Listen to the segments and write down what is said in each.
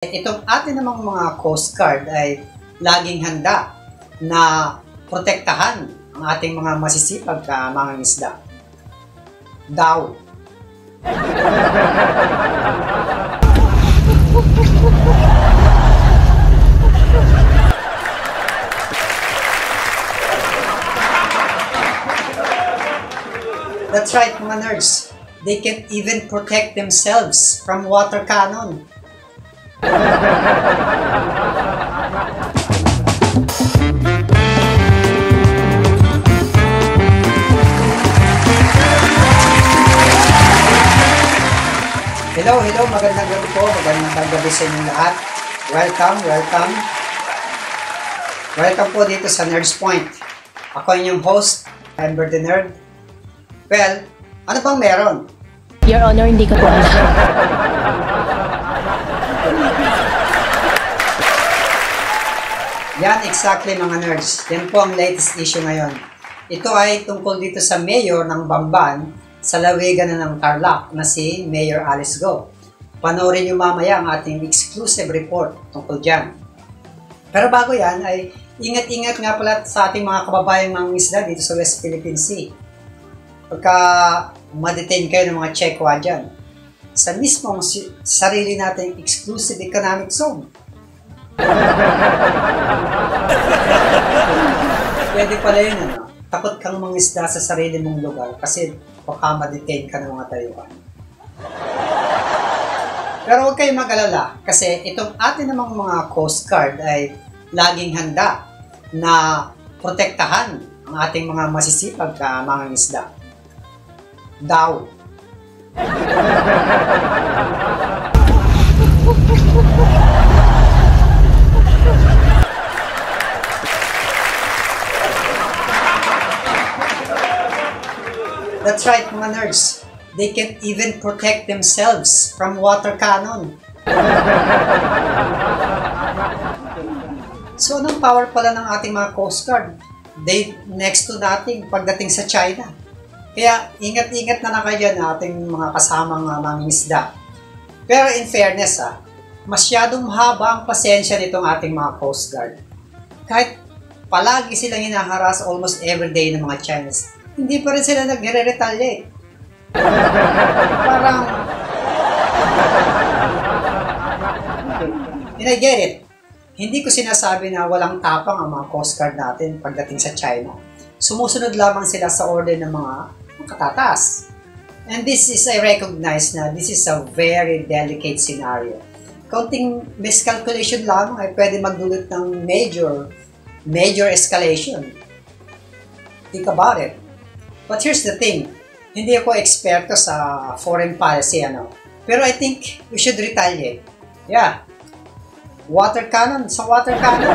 Itong atin namang mga Coast Guard ay laging handa na protektahan ang ating mga masisipag mangingisda. Daw. That's right, mga nerds. They can even protect themselves from water cannon. Hello, magandang gabi po, magandang gabi sa inyong lahat. Welcome po dito sa Nerds Point. Ako inyong host, Amber the Nerd. Well, ano bang meron? Your Honor, hindi ko po alam. Yan, exactly mga nerds. Yan po ang latest issue ngayon. Ito ay tungkol dito sa mayor ng Bamban sa lawigan na ng Tarlac na si Mayor Alice Go. Panoorin nyo mamaya ang ating exclusive report tungkol dyan. Pero bago yan ay ingat-ingat nga pala sa ating mga kababayang mangingisda dito sa West Philippine Sea. Pagka ma-detain kayo ng mga Chekwa dyan, sa mismong sarili nating exclusive economic zone. Pwede pala yun, ano? Takot kang mangisda sa sarili mong lugar kasi baka ma-detain ka ng mga tayuan. Pero huwag kayong mag-alala kasi itong atin namang mga Coast Guard ay laging handa na protektahan ang ating mga masisipag mangingisda. Daw. That's right, mga nerds. They can even protect themselves from water cannon. So, anong power pala ng ating mga Coast Guard? They next to nothing pagdating sa China. Kaya, ingat-ingat na kayo dyan ating mga kasamang mangingisda. Pero in fairness, masyadong mahaba ang pasensya nitong ating mga Coast Guard. Kahit palagi silang hinaharas almost every day ng mga Chinese, hindi pa rin sila nagre-retaliate. Parang, and I get it. Hindi ko sinasabi na walang tapang ang mga Coast Guard natin pagdating sa China. Sumusunod lamang sila sa order ng mga katatas. And this is, I recognize na this is a very delicate scenario. Kaunting miscalculation lamang ay pwede magdulot ng major escalation. Think about it. But here's the thing, hindi ako eksperto sa foreign policy, pero I think we should retaliate. Yeah. Water cannon, sa water cannon.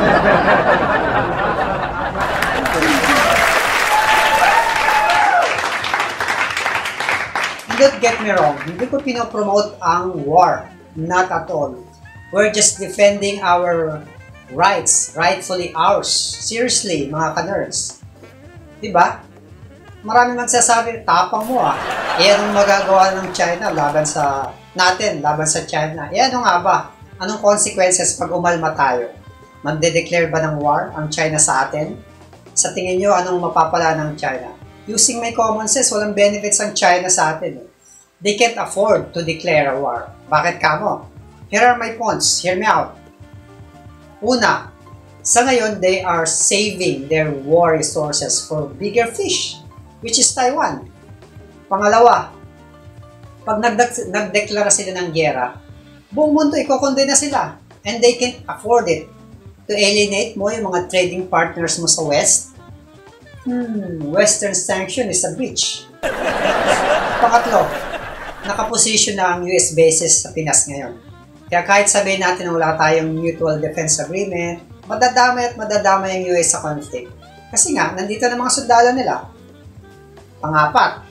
Don't get me wrong, hindi ko pinopromote ang war. Not at all. We're just defending our rights, rightfully ours. Seriously, mga ka-nerds. Diba? Marami magsasabi, tapang mo anong magagawa ng China laban sa China? Ano nga ba? Anong consequences pag umalma tayo? Magde-declare ba ng war ang China sa atin? Sa tingin nyo, anong mapapala ng China? Using my common sense, walang benefits ang China sa atin. They can't afford to declare a war. Bakit kamo? Here are my points. Hear me out. Una, sa ngayon, they are saving their war resources for bigger fish, which is Taiwan. Pangalawa, pag nagdeklara sila ng giyera, buong mundo ikokondena sila and they can't afford it. To alienate mo yung mga trading partners mo sa West, Western sanction is a breach. Pangatlo, nakaposisyon na ang US bases sa Pinas ngayon. Kaya kahit sabihin natin na wala tayong mutual defense agreement, madadamay ang US sa conflict. Kasi nga, nandito na mga sundalo nila. Pangapat,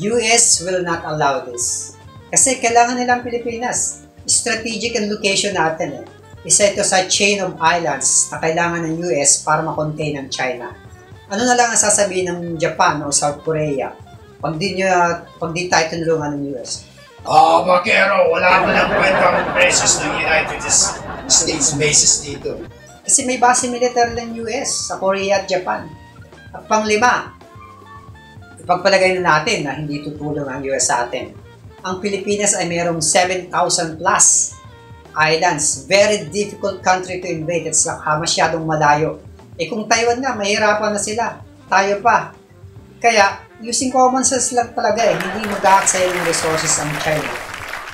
US will not allow this. Kasi kailangan nilang Pilipinas. Strategic ang location natin. Isa ito sa chain of islands na kailangan ng US para makontain ang China. Ano na lang ang sasabihin ng Japan o South Korea pag di tayo tinulungan ng US? Makero, wala pa lang kwentang presence ng United States bases dito. Kasi may base military ng US sa Korea at Japan. At panglima, ipagpalagay na natin na hindi tutulong ang US sa atin. Ang Pilipinas ay mayroong 7,000 plus islands. Very difficult country to invade at saka masyadong malayo. Kung Taiwan nga, mahirapan na sila. Tayo pa. Kaya, using common sense lang talaga hindi mag-aaksaya ng resources ang China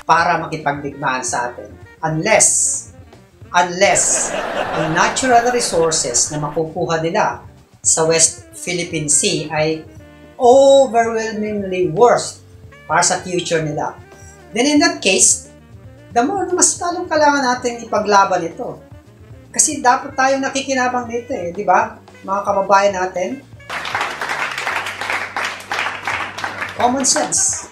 para makipagdigmaan sa atin. Unless ang natural resources na makukuha nila sa West Philippine Sea ay overwhelmingly worth para sa future nila. Then in that case, the more na mas talong kailangan natin ipaglaban ito. Kasi dapat tayo nakikinabang dito di ba? Mga kababayan natin. Common sense.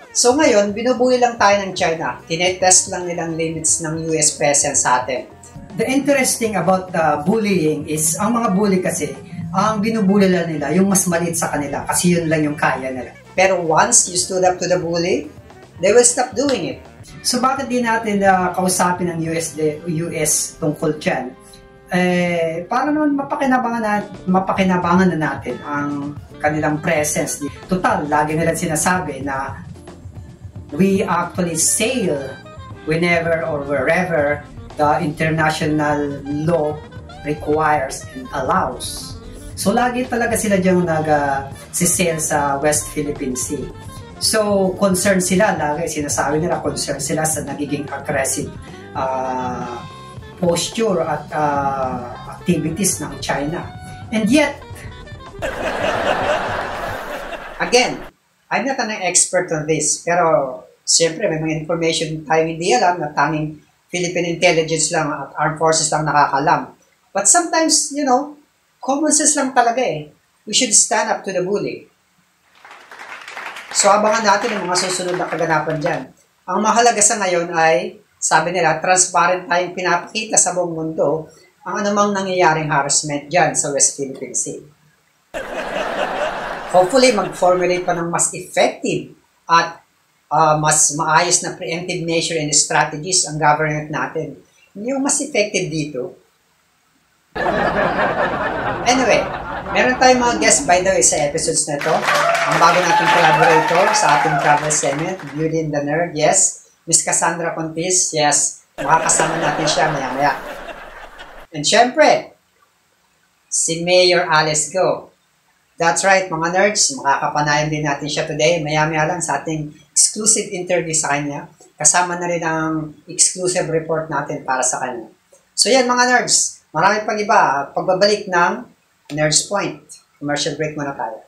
So ngayon, binubuli lang tayo ng China. Tinetest lang nilang limits ng US presence sa atin. The interesting about the bullying is, ang mga bully kasi, ang binubuli lang nila, yung mas maliit sa kanila kasi yun lang yung kaya nila. Pero once you stood up to the bully, they will stop doing it. So bakit di natin kausapin ng US tungkol dyan? Para naman mapakinabangan na natin ang kanilang presence. Total, lagi nilang sinasabi na we actually sail whenever or wherever the international law requires and allows. So lagi talaga sila dyan nag-sail sa West Philippine Sea. So concerned sila, lagi sinasabi nila concerned sila sa nagiging aggressive posture at activities ng China. And yet, again, I'm not an expert on this, pero siyempre may mga information tayo hindi alam na tanging Philippine intelligence lang at armed forces lang nakakalam. But sometimes, common sense lang talaga We should stand up to the bully. So abangan natin ang mga susunod na kaganapan dyan. Ang mahalaga sa ngayon ay, sabi nila, transparent tayong pinapakita sa buong mundo ang anumang nangyayaring harassment dyan sa West Philippine Sea. Hopefully, mag-formulate pa ng mas effective at mas maayos na preemptive measure and strategies ang government natin. Yung mas effective dito. Anyway, meron tayong mga guests by the way sa episodes na ito. Ang bago nating collaborator sa ating travel segment, Beauty and the Nerd, yes. Miss Cassandra Contis, yes. Makakasama natin siya maya-maya. And syempre, si Mayor Alice Go. That's right, mga nerds, makakapanayan din natin siya today. Maya-maya lang sa ating exclusive interview sa kanya. Kasama na rin ang exclusive report natin para sa kanya. So yan mga nerds, marami pang iba. Pagbabalik ng Nerds Point. Commercial break muna tayo.